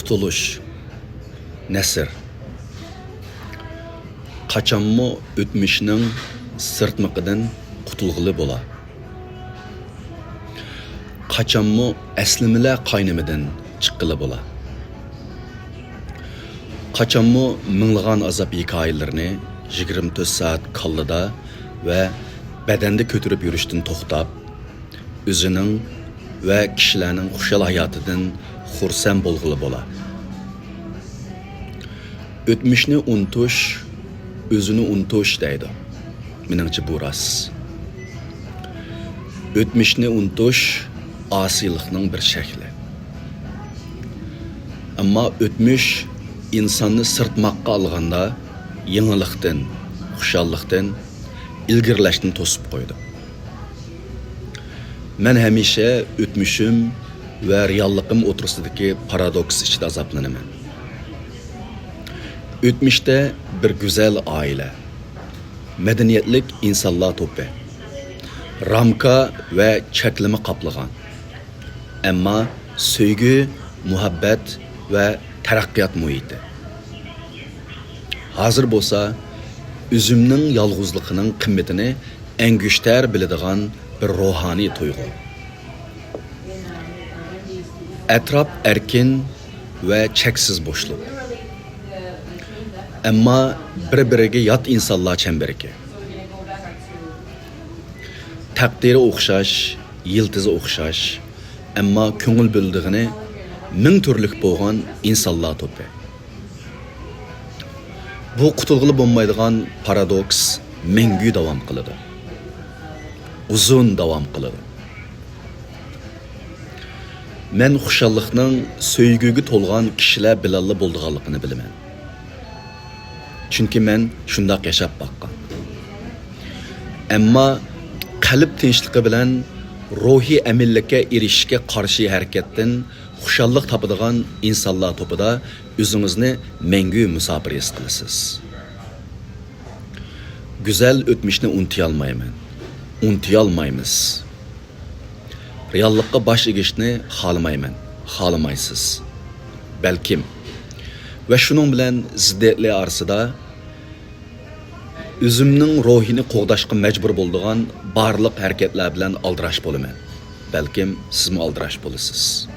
Qutuluş, Nesr. Qaçanmı ötmüşnün sırtmıqıdan qutulğılı bola. Qaçanmı əslimile qaynımıdan çıqqılı bola. Qaçanmı mınlığan azap hikayelerini 24 saat kallıda ve bedende kötürüp yürüştün toxtab, özünün ve kişilerinin xuşal hayatıdan xursan bolğılı bola. Ötmüşni unutuş, özünü unutuş deydi. Menimce bu ras. Ötmüşni unutuş, asilikning bir şekli. Ama ötmüş, insanı sırtmakka alğanda, yenilikten, xuşallıktan, ilgirləşdən tosub qoydu. Mən həmişə ötmüşüm və reallığım oturusundakı paradoks içində azaplanıram. Ötmüşdə bir güzel aile, medeniyetlik insanlar topu, ramka ve çeklimi kaplagan. Ama söygü, muhabbet ve terakkiyat muhiti. Hazır bolsa, üzümnün yalğızlığının kıymetini en güçler biladigan bir ruhani tuygu. Etraf erkin ve çeksiz boşluk. Ama bir-biriga yat insanlar çemberiki. Takdiri o'xshash, yildizi o'xshash, amma ko'ngil bildig'ini ming turlik bo'lgan insonlar to'pi. Bu qutulg'ili bo'lmaydigan paradoks mengu davom qiladi. Uzun davom qiladi. Men xushalliqning söygüge to'lgan kishilar bilanli bo'lganligini bilaman. Çünkü men shundoq yashab baqqan. Amma qalb tinchliqi bilan ruhiy amillikka erishishga qarshi harakatdan xushalliq topadigan insonlar to'pida o'zingizni mengu musofir his qilasiz. Güzel o'tmishni unutayolmaymiz. Reallikqa bosh egishni xohlamaysiz. Balkim. Ve şunun bilen ziddiyetli arasında özümnün ruhini qoğdaşqa mecbur bolduğan barlıq hareketler bilen aldıraş bolumen. Belkim siz mi aldıraş bolasız.